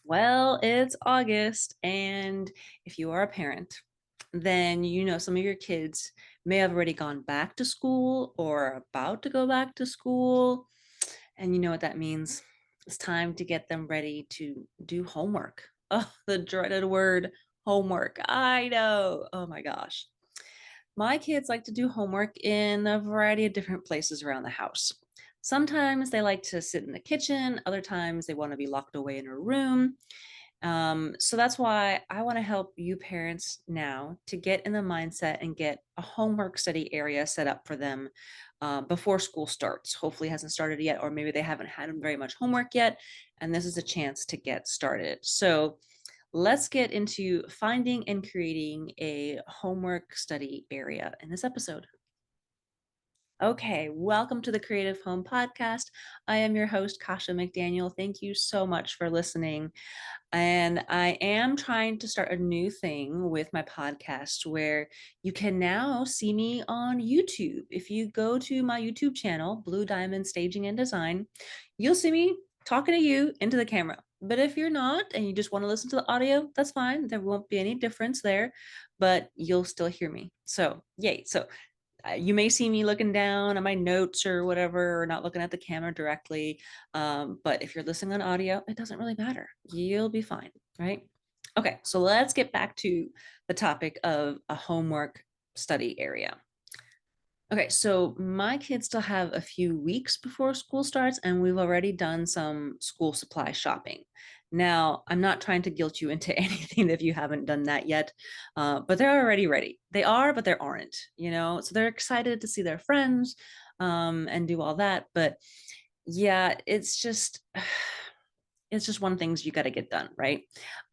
Well, it's August, and if you are a parent, then you know some of your kids may have already gone back to school or about to go back to school. And you know what that means? It's time to get them ready to do homework. Oh, the dreaded word, homework. I know. Oh my gosh. My kids like to do homework in a variety of different places around the house. Sometimes they like to sit in the kitchen, other times they want to be locked away in a room. So that's why I want to help you parents now to get in the mindset and get a homework study area set up for them before school starts. Hopefully, it hasn't started yet, or maybe they haven't had very much homework yet, and this is a chance to get started. So let's get into finding and creating a homework study area in this episode. Okay, welcome to the Creative Home Podcast. I am your host, Kasha McDaniel. Thank you so much for listening. And I am trying to start a new thing with my podcast where you can now see me on YouTube. If you go to my YouTube channel, Blue Diamond Staging and Design, you'll see me talking to you into the camera. But if you're not and you just want to listen to the audio, that's fine. There won't be any difference there, but you'll still hear me. So, yay. So, you may see me looking down at my notes or whatever, or not looking at the camera directly. But if you're listening on audio, it doesn't really matter. You'll be fine, right? Okay, so let's get back to the topic of a homework study area. Okay, so my kids still have a few weeks before school starts, and we've already done some school supply shopping. Now, I'm not trying to guilt you into anything if you haven't done that yet, but they're already ready. They are, but they aren't, So they're excited to see their friends and do all that. But yeah, it's just one things you got to get done, right?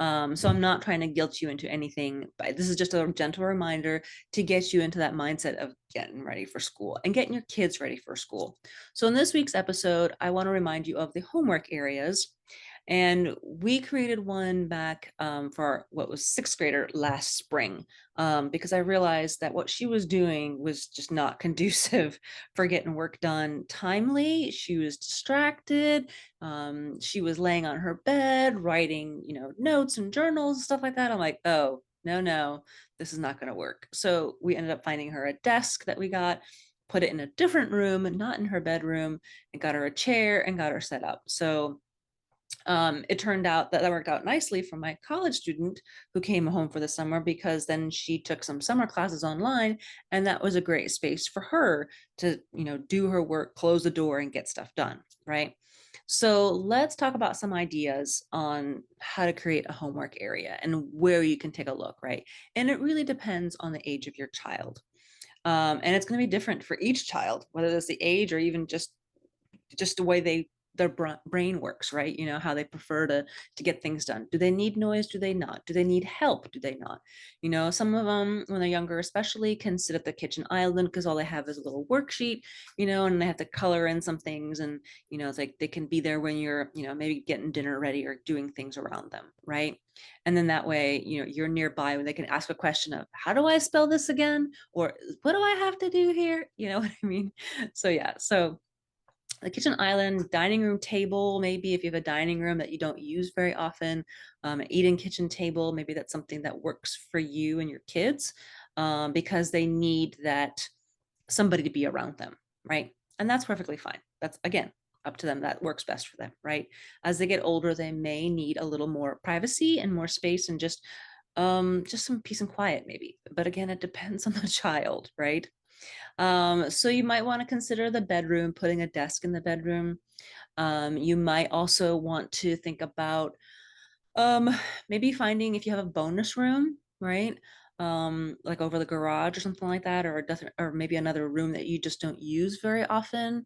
So I'm not trying to guilt you into anything, but this is just a gentle reminder to get you into that mindset of getting ready for school and getting your kids ready for school. So in this week's episode, I want to remind you of the homework areas. And we created one back for what was sixth grader last spring because I realized that what she was doing was just not conducive for getting work done timely. She was distracted. She was laying on her bed, writing, notes and journals and stuff like that. I'm like, oh, no, no, this is not going to work. So we ended up finding her a desk that we got, put it in a different room, not in her bedroom, and got her a chair and got her set up. So it turned out that worked out nicely for my college student who came home for the summer because then she took some summer classes online, and that was a great space for her to do her work, close the door, and get stuff done, right? So let's talk about some ideas on how to create a homework area and where you can take a look, right? And it really depends on the age of your child. And it's going to be different for each child, whether it's the age or even just the way their brain works, right? How they prefer to get things done. Do they need noise? Do they not? Do they need help? Do they not? Some of them when they're younger especially can sit at the kitchen island because all they have is a little worksheet, and they have to color in some things, and it's like they can be there when you're maybe getting dinner ready or doing things around them, right? And then that way you're nearby when they can ask a question of, how do I spell this again, or what do I have to do here, you know what I mean? So yeah, so the kitchen island, dining room table, maybe if you have a dining room that you don't use very often, an eating kitchen table, maybe that's something that works for you and your kids, because they need that somebody to be around them, right? And that's perfectly fine. That's, again, up to them. That works best for them, right? As they get older, they may need a little more privacy and more space and just some peace and quiet, maybe. But again, it depends on the child, right? So you might want to consider the bedroom, putting a desk in the bedroom. You might also want to think about um, maybe finding, if you have a bonus room, right? Like over the garage or something like that, or maybe another room that you just don't use very often.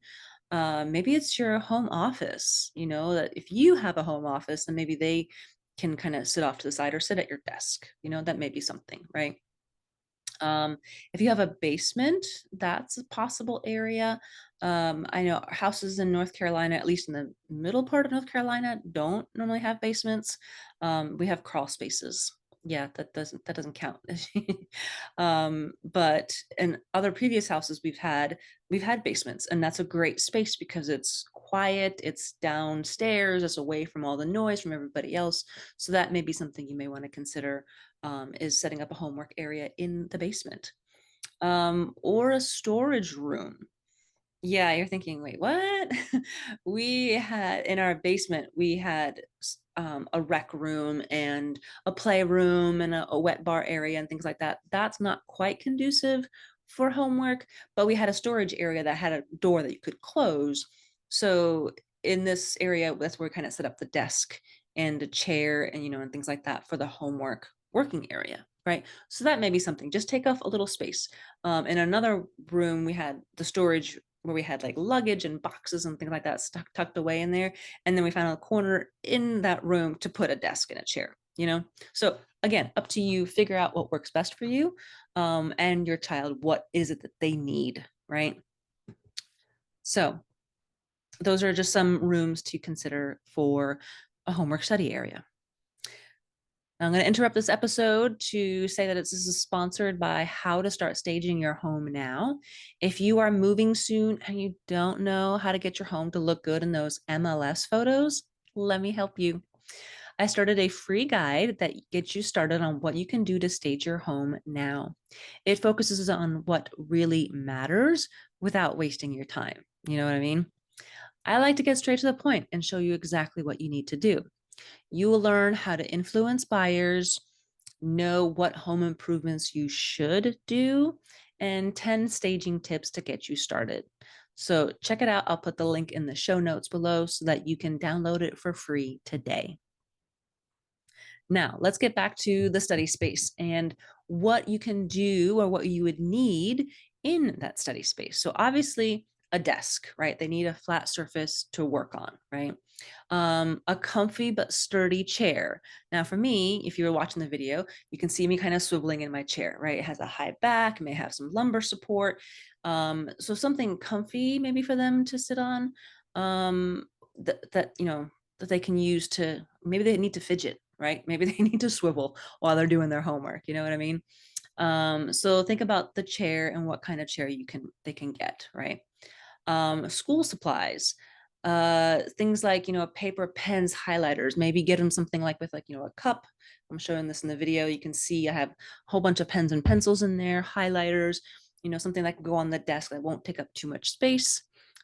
Maybe it's your home office, that if you have a home office, then maybe they can kind of sit off to the side or sit at your desk, that may be something, right? If you have a basement, that's a possible area. I know houses in North Carolina, at least in the middle part of North Carolina, don't normally have basements. We have crawl spaces, Yeah, that doesn't count. But in other previous houses we've had basements, and that's a great space because it's quiet, it's downstairs, it's away from all the noise from everybody else. So that may be something you may want to consider, is setting up a homework area in the basement, or a storage room. Yeah, you're thinking, wait, what? We had in our basement, we had a rec room and a playroom and a wet bar area and things like that. That's not quite conducive for homework, but we had a storage area that had a door that you could close. So in this area, that's where we kind of set up the desk and a chair and, and things like that for the homework working area. Right. So that may be something. Just take off a little space. In another room, we had the storage where we had like luggage and boxes and things like that tucked away in there. And then we found a corner in that room to put a desk and a chair. So again, up to you, figure out what works best for you, and your child. What is it that they need, right? So those are just some rooms to consider for a homework study area. I'm going to interrupt this episode to say that this is sponsored by How to Start Staging Your Home Now. If you are moving soon and you don't know how to get your home to look good in those MLS photos, let me help you. I started a free guide that gets you started on what you can do to stage your home now. It focuses on what really matters without wasting your time. You know what I mean? I like to get straight to the point and show you exactly what you need to do. You will learn how to influence buyers, know what home improvements you should do, and 10 staging tips to get you started. So check it out. I'll put the link in the show notes below so that you can download it for free today. Now, let's get back to the study space and what you can do or what you would need in that study space. So, obviously, a desk, right? They need a flat surface to work on, right? A comfy but sturdy chair. Now, for me, if you were watching the video, you can see me kind of swiveling in my chair, right? It has a high back, may have some lumbar support. So, something comfy maybe for them to sit on, that they can use to, maybe they need to fidget, right? Maybe they need to swivel while they're doing their homework. You know what I mean? So think about the chair and what kind of chair they can get, right? School supplies, things like, paper, pens, highlighters. Maybe get them something like with, like, a cup. I'm showing this in the video. You can see I have a whole bunch of pens and pencils in there, highlighters, something that can go on the desk that won't take up too much space.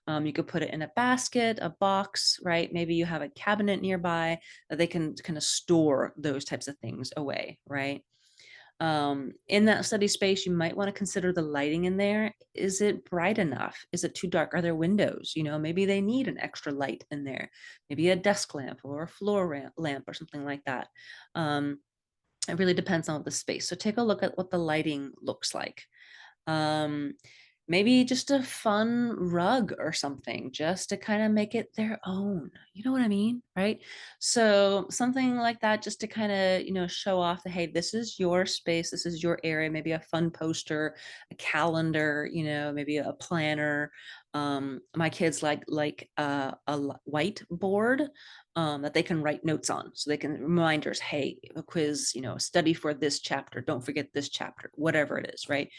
You could put it in a basket, a box, right? Maybe you have a cabinet nearby that they can kind of store those types of things away, right? In that study space, you might want to consider the lighting in there. Is it bright enough? Is it too dark? Are there windows? Maybe they need an extra light in there, maybe a desk lamp or a floor lamp or something like that. It really depends on the space. So take a look at what the lighting looks like. Um, Maybe just a fun rug or something just to kind of make it their own. You know what I mean? Right. So something like that just to kind of, show off that, hey, this is your space. This is your area. Maybe a fun poster, a calendar, maybe a planner. My kids like a whiteboard, that they can write notes on, so they can reminders, hey, a quiz, study for this chapter, don't forget this chapter, whatever it is, right?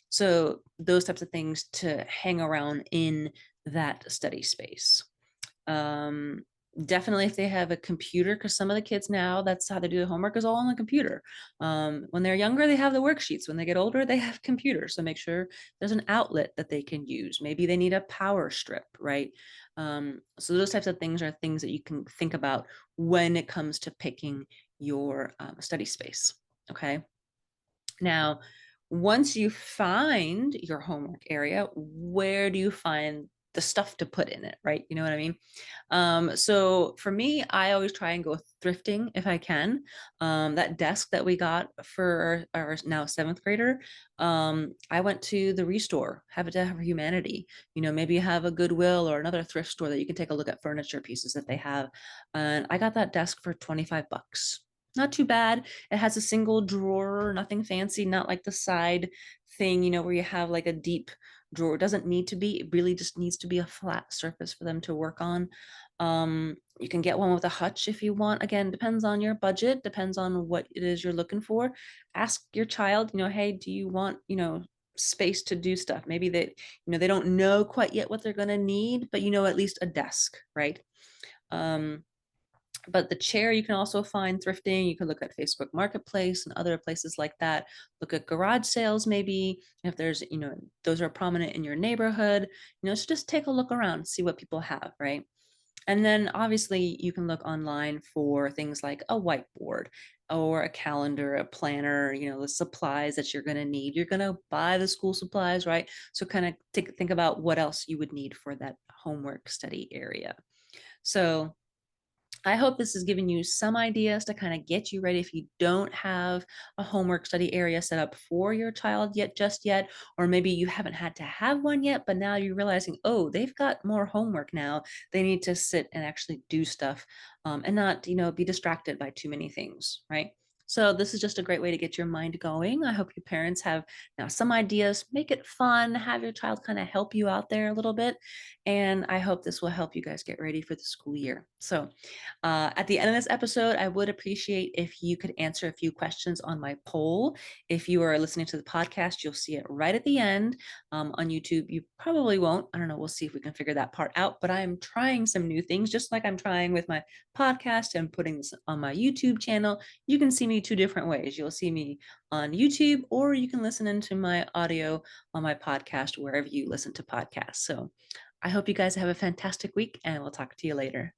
So those types of things to hang around in that study space. Um, Definitely if they have a computer, because some of the kids now, that's how they do the homework, is all on the computer. When they're younger, they have the worksheets. When they get older, they have computers. So make sure there's an outlet that they can use. Maybe they need a power strip, right? So those types of things are things that you can think about when it comes to picking your study space. Okay. Now, once you find your homework area, where do you find the stuff to put in it, right? You know what I mean? So for me, I always try and go thrifting if I can. That desk that we got for our now seventh grader, I went to the Restore, Habitat for Humanity. Maybe you have a Goodwill or another thrift store that you can take a look at furniture pieces that they have. And I got that desk for 25 bucks. Not too bad. It has a single drawer, nothing fancy, not like the side thing, where you have like a deep drawer. It doesn't need to be, it really just needs to be a flat surface for them to work on. You can get one with a hutch if you want. Again, depends on your budget, depends on what it is you're looking for. Ask your child, hey, do you want, space to do stuff? Maybe they don't know quite yet what they're going to need, but at least a desk, right? But the chair you can also find thrifting. You can look at Facebook Marketplace and other places like that. Look at garage sales, maybe if there's, those are prominent in your neighborhood, so just take a look around, see what people have, right? And then obviously you can look online for things like a whiteboard or a calendar, a planner, the supplies that you're going to need. You're going to buy the school supplies, right? So kind of think about what else you would need for that homework study area. So I hope this is giving you some ideas to kind of get you ready if you don't have a homework study area set up for your child just yet, or maybe you haven't had to have one yet, but now you're realizing, oh, they've got more homework now. They need to sit and actually do stuff and not, be distracted by too many things, right? So this is just a great way to get your mind going. I hope your parents have now some ideas. Make it fun. Have your child kind of help you out there a little bit. And I hope this will help you guys get ready for the school year. So at the end of this episode, I would appreciate if you could answer a few questions on my poll. If you are listening to the podcast, you'll see it right at the end. On YouTube, you probably won't. I don't know. We'll see if we can figure that part out. But I'm trying some new things, just like I'm trying with my podcast and putting this on my YouTube channel. You can see me two different ways. You'll see me on YouTube, or you can listen into my audio on my podcast, wherever you listen to podcasts. So I hope you guys have a fantastic week, and we'll talk to you later.